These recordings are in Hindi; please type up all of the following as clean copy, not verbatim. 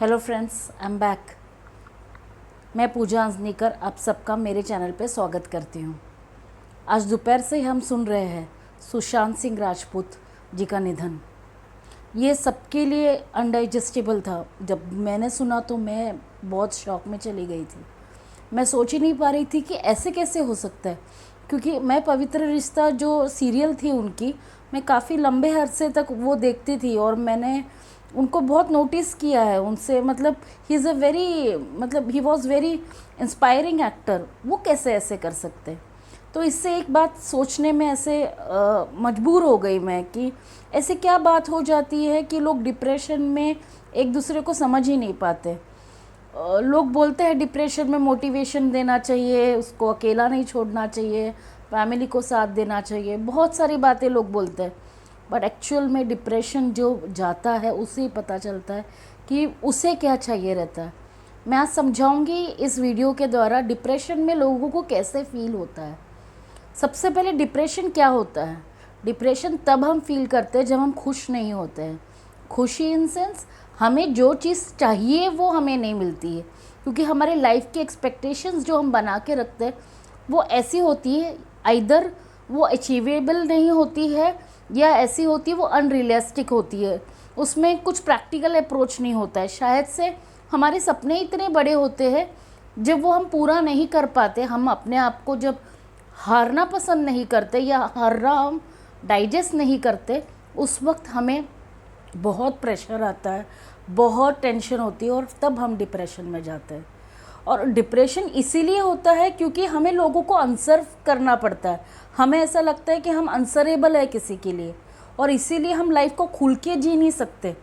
Hello friends, I am back. मैं पूजा अंजनीकर आप सबका मेरे चैनल पे स्वागत करती हूँ। आज दोपहर से हम सुन रहे हैं सुशांत सिंह राजपूत जी का निधन। ये सबके लिए अनडाइजेस्टेबल था। जब मैंने सुना तो मैं बहुत शॉक में चली गई थी। मैं सोच ही नहीं पा रही थी कि ऐसे कैसे हो सकता है, क्योंकि मैं पवित्र रिश्ता जो सीरियल थी उनकी, मैं काफ़ी लंबे अरसे तक वो देखती थी और मैंने उनको बहुत नोटिस किया है उनसे। मतलब ही इज़ अ वेरी, मतलब he was very inspiring actor. वो कैसे ऐसे कर सकते हैं? तो इससे एक बात सोचने में ऐसे मजबूर हो गई मैं कि ऐसे क्या बात हो जाती है कि लोग डिप्रेशन में एक दूसरे को समझ ही नहीं पाते। लोग बोलते हैं डिप्रेशन में मोटिवेशन देना चाहिए, उसको अकेला नहीं छोड़ना चाहिए, फैमिली को साथ देना चाहिए, बहुत सारी बातें लोग बोलते हैं। बट एक्चुअल में डिप्रेशन जो जाता है उसे पता चलता है कि उसे क्या चाहिए रहता है। मैं आज समझाऊंगी इस वीडियो के द्वारा डिप्रेशन में लोगों को कैसे फील होता है। सबसे पहले डिप्रेशन क्या होता है? डिप्रेशन तब हम फील करते हैं जब हम खुश नहीं होते हैं। खुशी इन सेंस, हमें जो चीज़ चाहिए वो हमें नहीं मिलती है, क्योंकि हमारे लाइफ की एक्सपेक्टेशंस जो हम बना के रखते हैं वो ऐसी होती है, आइदर वो अचीवेबल नहीं होती है या ऐसी होती है वो अनरियलिस्टिक होती है। उसमें कुछ प्रैक्टिकल अप्रोच नहीं होता है। शायद से हमारे सपने इतने बड़े होते हैं, जब वो हम पूरा नहीं कर पाते, हम अपने आप को जब हारना पसंद नहीं करते या हारना हम डाइजेस्ट नहीं करते, उस वक्त हमें बहुत प्रेशर आता है, बहुत टेंशन होती है और तब हम डिप्रेशन में जाते हैं। और डिप्रेशन इसीलिए होता है क्योंकि हमें लोगों को आंसर करना पड़ता है। हमें ऐसा लगता है कि हम आंसरेबल है किसी के लिए, और इसीलिए हम लाइफ को खुल के जी नहीं सकते।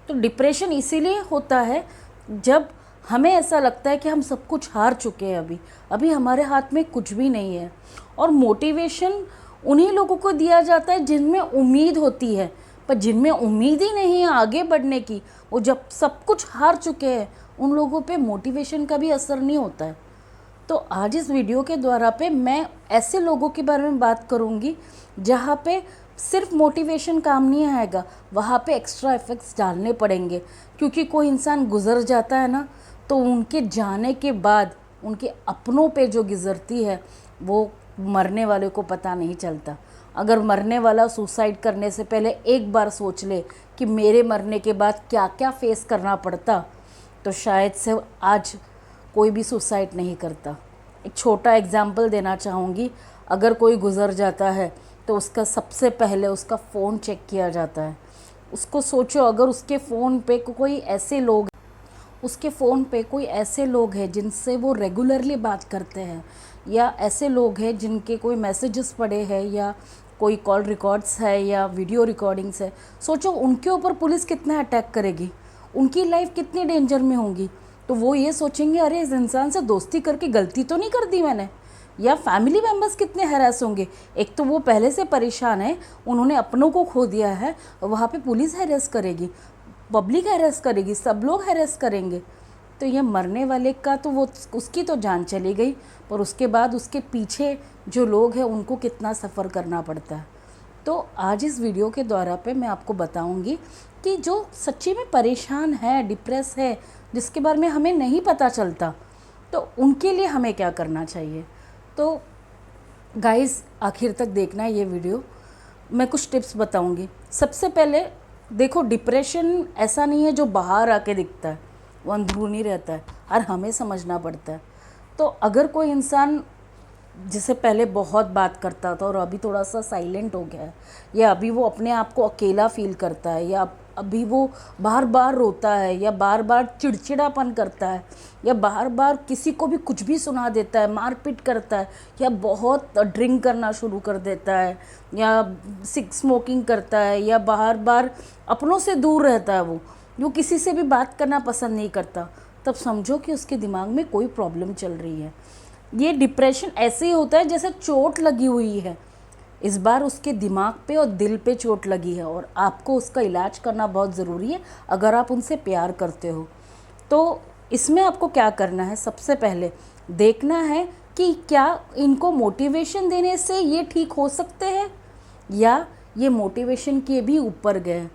तो डिप्रेशन इसीलिए होता है जब हमें ऐसा लगता है कि हम सब कुछ हार चुके हैं, अभी अभी हमारे हाथ में कुछ भी नहीं है। और मोटिवेशन उन्हीं लोगों को दिया जाता है जिनमें उम्मीद होती है, पर जिनमें उम्मीद ही नहीं है आगे बढ़ने की, वो जब सब कुछ हार चुके हैं, उन लोगों पे मोटिवेशन का भी असर नहीं होता है। तो आज इस वीडियो के द्वारा पे मैं ऐसे लोगों के बारे में बात करूँगी जहाँ पे सिर्फ मोटिवेशन काम नहीं आएगा, वहाँ पे एक्स्ट्रा इफेक्ट्स डालने पड़ेंगे। क्योंकि कोई इंसान गुजर जाता है ना, तो उनके जाने के बाद उनके अपनों पे जो गुजरती है वो मरने वाले को पता नहीं चलता। अगर मरने वाला सुसाइड करने से पहले एक बार सोच ले कि मेरे मरने के बाद क्या क्या फेस करना पड़ता, तो शायद से आज कोई भी सुसाइड नहीं करता। एक छोटा एग्जाम्पल देना चाहूँगी। अगर कोई गुज़र जाता है तो उसका सबसे पहले उसका फ़ोन चेक किया जाता है। उसको सोचो, अगर उसके फ़ोन पे कोई ऐसे लोग, उसके फ़ोन पे कोई ऐसे लोग हैं जिनसे वो रेगुलरली बात करते हैं, या ऐसे लोग हैं जिनके कोई मैसेजेस पड़े हैं, या कोई कॉल रिकॉर्ड्स है या वीडियो रिकॉर्डिंग्स है, सोचो उनके ऊपर पुलिस कितना अटैक करेगी, उनकी लाइफ कितनी डेंजर में होगी। तो वो ये सोचेंगे, अरे इस इंसान से दोस्ती करके गलती तो नहीं कर दी मैंने। या फैमिली मेम्बर्स कितने हैरास होंगे। एक तो वो पहले से परेशान है, उन्होंने अपनों को खो दिया है, वहाँ पे पुलिस हैरेस करेगी, पब्लिक हैरेस करेगी, सब लोग हैरेस करेंगे। तो ये मरने वाले का तो वो उसकी तो जान चली गई, पर उसके बाद उसके पीछे जो लोग हैं उनको कितना सफ़र करना पड़ता है। तो आज इस वीडियो के द्वारा पे मैं आपको बताऊंगी कि जो सच्ची में परेशान है, डिप्रेस है, जिसके बारे में हमें नहीं पता चलता, तो उनके लिए हमें क्या करना चाहिए। तो गाइस, आखिर तक देखना है ये वीडियो। मैं कुछ टिप्स बताऊंगी। सबसे पहले देखो, डिप्रेशन ऐसा नहीं है जो बाहर आके दिखता है, वो अंदरूनी रहता है और हमें समझना पड़ता है। तो अगर कोई इंसान जिसे पहले बहुत बात करता था और अभी थोड़ा सा साइलेंट हो गया है, या अभी वो अपने आप को अकेला फील करता है, या अभी वो बार बार रोता है, या बार बार चिड़चिड़ापन करता है, या बार बार किसी को भी कुछ भी सुना देता है, मारपीट करता है, या बहुत ड्रिंक करना शुरू कर देता है, या स्मोकिंग करता है, या बार बार अपनों से दूर रहता है, वो किसी से भी बात करना पसंद नहीं करता, तब समझो कि उसके दिमाग में कोई प्रॉब्लम चल रही है। ये डिप्रेशन ऐसे ही होता है जैसे चोट लगी हुई है। इस बार उसके दिमाग पे और दिल पे चोट लगी है और आपको उसका इलाज करना बहुत ज़रूरी है अगर आप उनसे प्यार करते हो। तो इसमें आपको क्या करना है, सबसे पहले देखना है कि क्या इनको मोटिवेशन देने से ये ठीक हो सकते हैं या ये मोटिवेशन के भी ऊपर गए।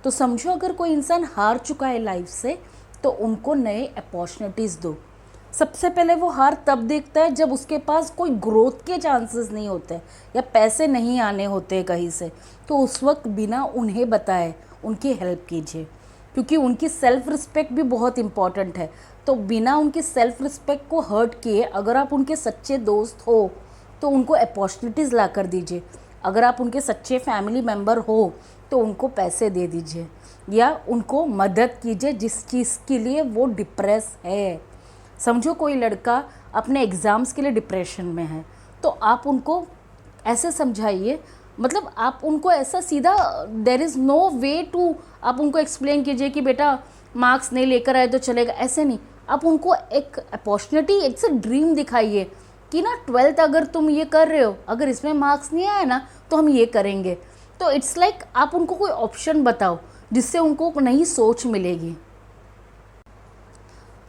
तो समझो, अगर कोई इंसान हार चुका है लाइफ से, तो उनको नए अपॉर्चुनिटीज़ दो। सबसे पहले वो हार तब देखता है जब उसके पास कोई ग्रोथ के चांसेस नहीं होते या पैसे नहीं आने होते कहीं से, तो उस वक्त बिना उन्हें बताए उनकी हेल्प कीजिए, क्योंकि उनकी सेल्फ रिस्पेक्ट भी बहुत इम्पॉर्टेंट है। तो बिना उनकी सेल्फ रिस्पेक्ट को हर्ट किए अगर आप उनके सच्चे दोस्त हो तो उनको अपॉर्चुनिटीज़ ला कर दीजिए। अगर आप उनके सच्चे फैमिली मेम्बर हो तो उनको पैसे दे दीजिए या उनको मदद कीजिए जिस चीज़ के लिए वो डिप्रेस है। समझो कोई लड़का अपने एग्ज़ाम्स के लिए डिप्रेशन में है, तो आप उनको ऐसे समझाइए, मतलब आप उनको ऐसा सीधा, there is no way to, आप उनको एक्सप्लेन कीजिए कि बेटा मार्क्स नहीं लेकर आए तो चलेगा, ऐसे नहीं। आप उनको एक अपॉर्चुनिटी, एक ड्रीम दिखाइए कि ना 12th अगर तुम ये कर रहे हो, अगर इसमें मार्क्स नहीं आए ना तो हम ये करेंगे। तो इट्स लाइक आप उनको कोई ऑप्शन बताओ जिससे उनको नई सोच मिलेगी।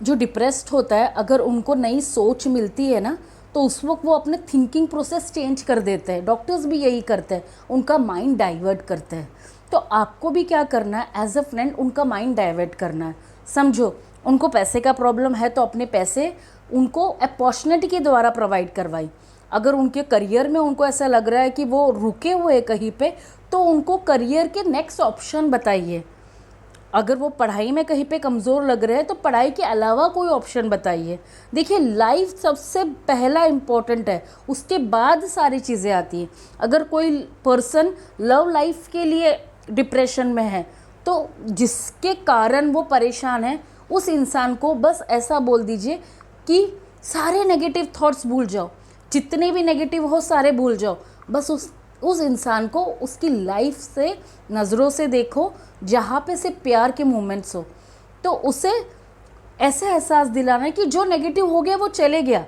जो डिप्रेस्ड होता है अगर उनको नई सोच मिलती है ना तो उस वक्त वो अपने थिंकिंग प्रोसेस चेंज कर देते हैं। डॉक्टर्स भी यही करते हैं, उनका माइंड डाइवर्ट करते हैं। तो आपको भी क्या करना है, एज अ फ्रेंड उनका माइंड डाइवर्ट करना है। समझो उनको पैसे का प्रॉब्लम है तो अपने पैसे उनको अपॉर्चुनिटी के द्वारा प्रोवाइड करवाई। अगर उनके करियर में उनको ऐसा लग रहा है कि वो रुके हुए कहीं पे, तो उनको करियर के नेक्स्ट ऑप्शन बताइए। अगर वो पढ़ाई में कहीं पे कमज़ोर लग रहे हैं तो पढ़ाई के अलावा कोई ऑप्शन बताइए। देखिए लाइफ सबसे पहला इम्पॉर्टेंट है, उसके बाद सारी चीज़ें आती हैं। अगर कोई पर्सन लव लाइफ के लिए डिप्रेशन में है तो जिसके कारण वो परेशान है उस इंसान को बस ऐसा बोल दीजिए कि सारे नेगेटिव थॉट्स भूल जाओ, जितने भी नेगेटिव हो सारे भूल जाओ। बस उस इंसान को उसकी लाइफ से नज़रों से देखो जहाँ पे से प्यार के मोमेंट्स हो। तो उसे ऐसे एहसास दिलाना है कि जो नेगेटिव हो गया वो चले गया,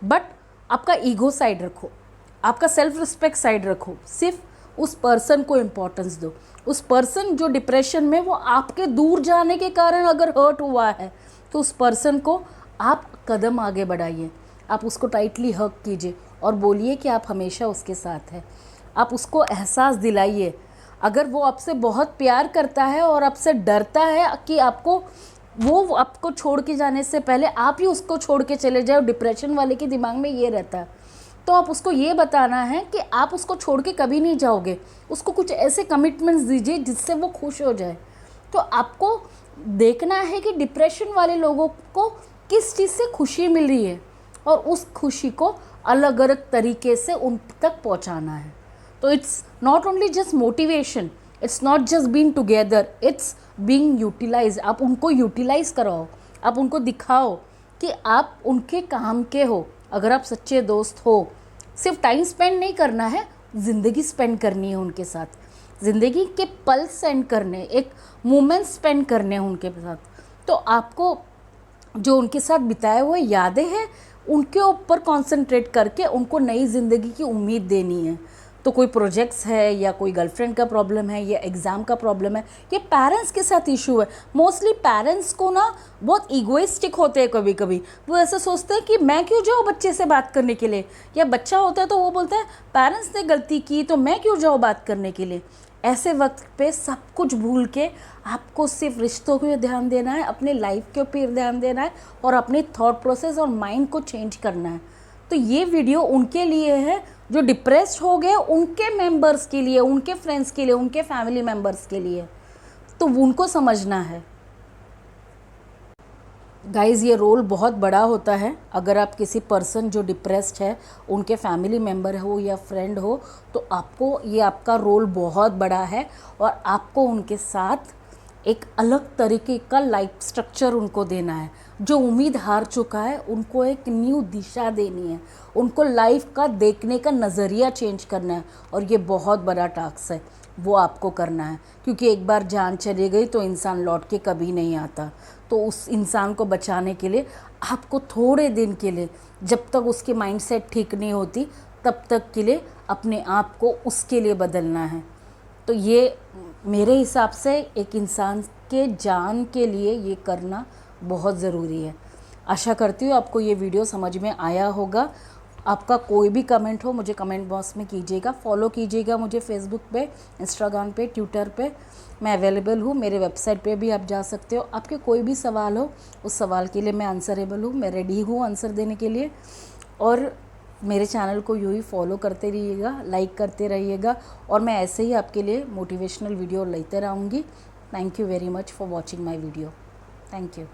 बट आपका ईगो साइड रखो, आपका सेल्फ रिस्पेक्ट साइड रखो, सिर्फ उस पर्सन को इम्पोर्टेंस दो। उस पर्सन जो डिप्रेशन में, वो आपके दूर जाने के कारण अगर हर्ट हुआ है तो उस पर्सन को आप कदम आगे बढ़ाइए, आप उसको टाइटली हग कीजिए और बोलिए कि आप हमेशा उसके साथ हैं। आप उसको एहसास दिलाइए। अगर वो आपसे बहुत प्यार करता है और आपसे डरता है कि वो आपको छोड़ के जाने से पहले आप ही उसको छोड़ के चले जाओ, डिप्रेशन वाले के दिमाग में ये रहता है, तो आप उसको ये बताना है कि आप उसको छोड़ के कभी नहीं जाओगे। उसको कुछ ऐसे कमिटमेंट्स दीजिए जिससे वो खुश हो जाए। तो आपको देखना है कि डिप्रेशन वाले लोगों को किस चीज़ से खुशी मिल रही है और उस खुशी को अलग अलग तरीके से उन तक पहुंचाना है। तो it's not only just motivation, it's not just being together, it's being utilise. आप उनको यूटिलाइज कराओ, आप उनको दिखाओ कि आप उनके काम के हो। अगर आप सच्चे दोस्त हो, सिर्फ टाइम स्पेंड नहीं करना है, ज़िंदगी स्पेंड करनी है उनके साथ, ज़िंदगी के पल स्पेंड करने, एक मोमेंट स्पेंड करने हैं उनके साथ। तो आपको जो उनके साथ बिताए हुए यादें हैं उनके ऊपर कंसंट्रेट करके उनको नई ज़िंदगी की उम्मीद देनी है। तो कोई प्रोजेक्ट्स है या कोई गर्लफ्रेंड का प्रॉब्लम है या एग्ज़ाम का प्रॉब्लम है या पेरेंट्स के साथ इशू है। मोस्टली पेरेंट्स को ना बहुत ईगोइस्टिक होते हैं, कभी कभी वो ऐसा सोचते हैं कि मैं क्यों जाऊँ बच्चे से बात करने के लिए, या बच्चा होता है तो वो बोलता है पेरेंट्स ने गलती की तो मैं क्यों जाऊँ बात करने के लिए। ऐसे वक्त पे सब कुछ भूल के आपको सिर्फ रिश्तों पे ध्यान देना है, अपने लाइफ के ऊपर ध्यान देना है और अपने थॉट प्रोसेस और माइंड को चेंज करना है। तो ये वीडियो उनके लिए है जो डिप्रेस्ड हो गए, उनके मेंबर्स के लिए, उनके फ्रेंड्स के लिए, उनके फैमिली मेंबर्स के लिए, तो उनको समझना है। गाइज़ ये रोल बहुत बड़ा होता है। अगर आप किसी पर्सन जो डिप्रेस्ड है उनके फैमिली मेम्बर हो या फ्रेंड हो तो आपको ये आपका रोल बहुत बड़ा है और आपको उनके साथ एक अलग तरीके का लाइफ स्ट्रक्चर उनको देना है। जो उम्मीद हार चुका है उनको एक न्यू दिशा देनी है, उनको लाइफ का देखने का नज़रिया चेंज करना है और ये बहुत बड़ा टास्क है, वो आपको करना है। क्योंकि एक बार जान चली गई तो इंसान लौट के कभी नहीं आता। तो उस इंसान को बचाने के लिए आपको थोड़े दिन के लिए, जब तक उसकी माइंडसेट ठीक नहीं होती तब तक के लिए अपने आप को उसके लिए बदलना है। तो ये मेरे हिसाब से एक इंसान के जान के लिए ये करना बहुत ज़रूरी है। आशा करती हूँ आपको ये वीडियो समझ में आया होगा। आपका कोई भी कमेंट हो मुझे कमेंट बॉक्स में कीजिएगा। फॉलो कीजिएगा मुझे फेसबुक पे, इंस्टाग्राम पे, ट्विटर पे, मैं अवेलेबल हूँ। मेरे वेबसाइट पे भी आप जा सकते हो। आपके कोई भी सवाल हो उस सवाल के लिए मैं आंसरेबल हूँ, मैं रेडी हूँ आंसर देने के लिए। और मेरे चैनल को यूँ ही फॉलो करते रहिएगा, लाइक करते रहिएगा, और मैं ऐसे ही आपके लिए मोटिवेशनल वीडियो लेते रहूँगी। Thank you very much for watching my video. Thank you.